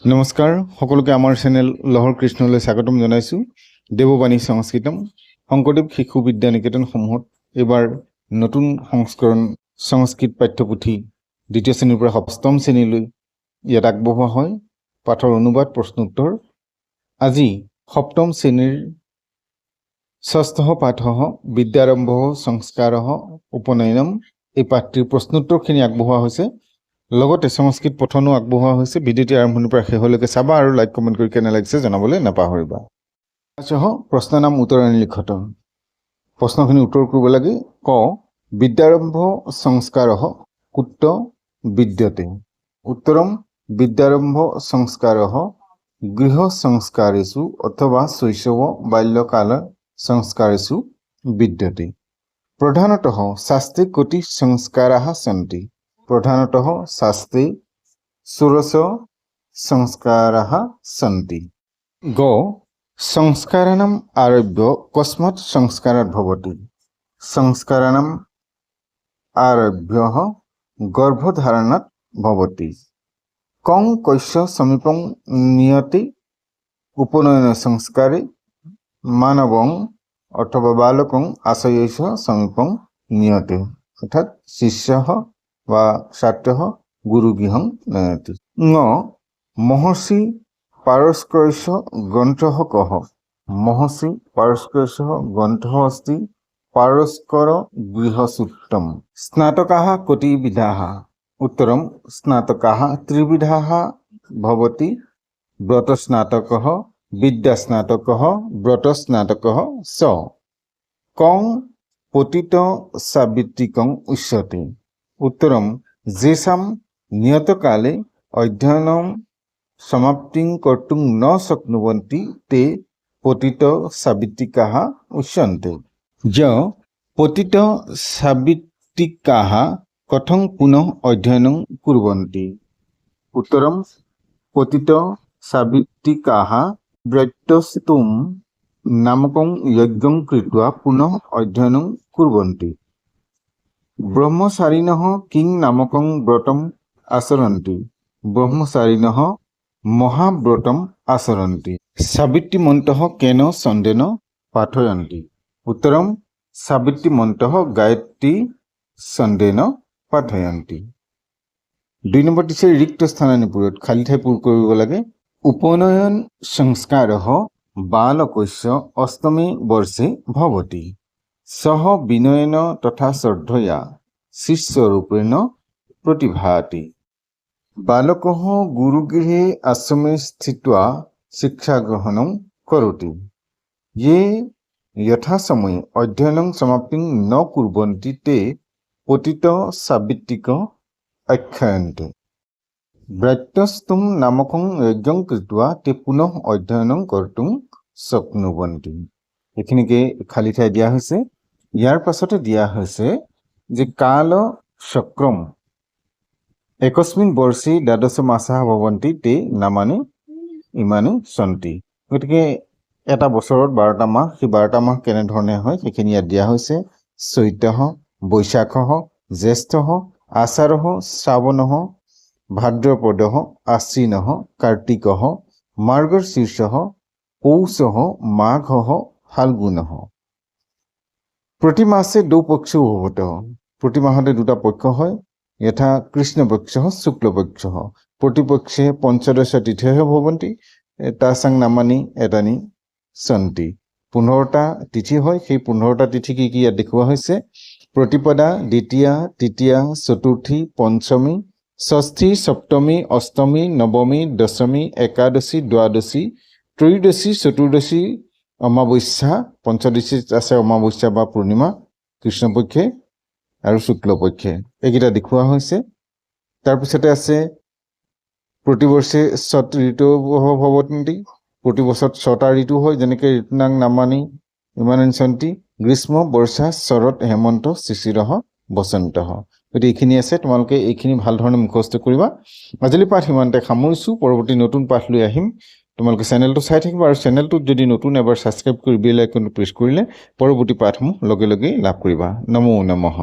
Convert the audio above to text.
নমস্কাৰ সকলোকে আমাৰ চেনেল লহৰ কৃষ্ণলৈ স্বাগতম জনাইছোঁ। দেৱবাণী সংস্কৃতম শংকৰদেৱ শিশু বিদ্যা নিকেতন সমূহত এইবাৰ নতুন সংস্কৰণ সংস্কৃত পাঠ্যপুথি দ্বিতীয় শ্ৰেণীৰ পৰা সপ্তম শ্ৰেণীলৈ ইয়াত আগবঢ়োৱা হয়। পাঠৰ অনুবাদ প্ৰশ্নোত্তৰ। আজি সপ্তম শ্ৰেণীৰ ষষ্ঠ পাঠঃ বিদ্যাৰম্ভ সংস্কাৰঃ উপনয়নম এই পাঠটিৰ প্ৰশ্নোত্তৰখিনি আগবঢ়োৱা হৈছে। লগতে সংস্কৃত পঠনো আগবঢ়োৱা হৈছে। ভিডিঅ'টি আৰম্ভণিৰ পৰা শেষলৈকে চাবা আৰু লাইক কমেণ্ট কৰি কেনে লাগিছে জনাবলৈ নাপাহৰিবা। প্ৰশ্ন নাম উত্তৰণি লিখত। প্ৰশ্নখিনি উত্তৰ কৰিব লাগে। ক বিদ্যাৰম্ভ সংস্কাৰঃ কুত্ৰ বিদ্যতে। উত্তৰম বিদ্যাৰম্ভ সংস্কাৰঃ গৃহ সংস্কাৰেষু অথবা শৈশৱ বাল্যকাল সংস্কাৰেষু বিদ্যতে। প্ৰধানতঃ শাস্ত্ৰে কতি সংস্কাৰাः সन्ति। प्रधानतः शास्त्रे षोडश संस्काराः सन्ति। ग संस्काराणाम् आरभ्य कस्मात् संस्कारात् भवति। संस्काराणाम् आरभ्यः गर्भधारणात् भवति। कं कस्य समीपं नियते उपनयन संस्कारे मानवं अथवा बालकं आशयस्य समीपं नियते। अर्थात शिष्यः বা ছাত্ৰঃ গুৰুগৃহং নয়তি। ঙ মহৰ্ষি পাৰস্কৰস্য গ্ৰন্থঃ কঃ। মহৰ্ষি পাৰস্কৰস্য গ্ৰন্থঃ अस्ति পাৰস্কৰ গৃহসূত্ৰম। স্নাতকাः কতি বিধাः। উত্তৰম স্নাতকাः ত্রিবিধাः ভবতি। ব্রতস্নাতকः বিদ্যাস্নাতকः ব্রতস্নাতকः চ। কং পতিত সাবিত্রিকং উচ্যতে। उत्तरम जेषां नियतकाले अध्ययनं समाप्तिं कर्तुं न शक्नुवन्ति ते पतित सावित्रिकाः उच्यन्ते। य पतित सावित्रिकाः कथं पुनः अध्ययनं कुर्वन्ति। उत्तरम पतित सावित्रिकाः व्रतस्तुं नामकं यज्ञं कृत्वा पुनः अध्ययनं कुर्वन्ति। ब्रह्मचारिणः किं नामकं व्रतम् आचरन्ति। ब्रह्मचारिणः महाव्रतम् आचरन्ति। सावित्रीमन्त्रः केन छन्देन पाठयन्ति। उत्तरं सावित्रीमन्त्रः गायत्री छन्देन पाठयन्ति। 2 নম্বৰ দিছে ৰিক্ত স্থানানি পূৰণ খালি ঠাই পূৰ কৰিব লাগে। উপনয়ন সংস্কাৰः বালকस्य অষ্টমে বৰ্ষে ভৱতি। सह विनयन तथा श्रद्धया शिष्यरूपेण प्रतिभाति। बालकः गुरुगृहे आश्रमे स्थित्वा शिक्षाग्रहणं करोति। ये यथासमये अध्ययनं समाप्तिं न कुर्वन्ति ते पतित सावित्रिक आख्यायन्ते। व्रतस्तुं नामकं यज्ञं कृत्वा ते पुनः अध्ययनं कर्तुं शक्नुवन्ति। এইখিনিকে খালি ঠাই দিয়া হৈছে। ইয়াৰ পাছতে দিয়া হৈছে যে কাল চক্ৰম একস্মিন বৰ্ষে দ্বাদশ মাসাः ভৱন্তি তে নামানি ইমানি সন্তি। গতিকে এটা বছৰত 12টা মাহ, সেই 12টা মাহ কেনেধৰণে হয় সেইখিনি ইয়াত দিয়া হৈছে। চৈতঃ বৈশাখঃ জ্যেষ্ঠঃ আষাঢ়ঃ শ্ৰাৱণঃ ভাদ্ৰপদঃ আশ্বিনঃ কাৰ্তিকঃ মাৰ্গশীৰ্ষঃ পৌষঃ মাঘঃ ফাল্গুনঃ। प्रति मासे 2 पक्षो भवतः। प्रति माहते 2টা পক্ষ হয়। यथा कृष्णपक्षः शुक्लपक्षः। प्रतिपक्षे पंचदश तिथयः भवन्ति। तासां नामानि एतानि सन्ति। 15টা तिथि হয়। সেই 15টা तिथि কি কি ইয়াত দেখুওৱা হৈছে। प्रतिपदा द्वितीया तृतीया चतुर्थी पंचमी षष्ठी सप्तमी अष्टमी नवमी दशमी एकादशी द्वादशी त्रयोदशी चतुर्दशी অমাবস্যা পঞ্চদশীত আছে অমাবস্যা বা পূৰ্ণিমা কৃষ্ণপক্ষে আৰু শুক্লপক্ষে এইকেইটা দেখুওৱা হৈছে। তাৰপিছতে আছে প্ৰতিবৰ্ষে ষট ঋতু ভৱন্তি। প্ৰতি বছৰত 6টা ঋতু হয়। যেনেকৈ ঋতুনাং নামানি ইমানি সন্তি গ্ৰীষ্ম বৰ্ষা শৰৎ হেমন্ত শিশিৰঃ বসন্তঃ। গতিকে এইখিনি আছে। তোমালোকে এইখিনি ভাল ধৰণে মুখস্থ কৰিবা। আজিলৈ পাঠ ইমানতে সামৰিছোঁ। পৰৱৰ্তী নতুন পাঠ লৈ আহিম। তোমালোকে চেনেলটো চাই থাকিবা আৰু চেনেলটোত যদি নতুন এবাৰ ছাবস্ক্ৰাইব কৰি বেল আইকনটো প্ৰেছ কৰিলে পৰৱৰ্তী পাঠসমূহ লগে লগে লাভ কৰিবা। নমো নমঃ।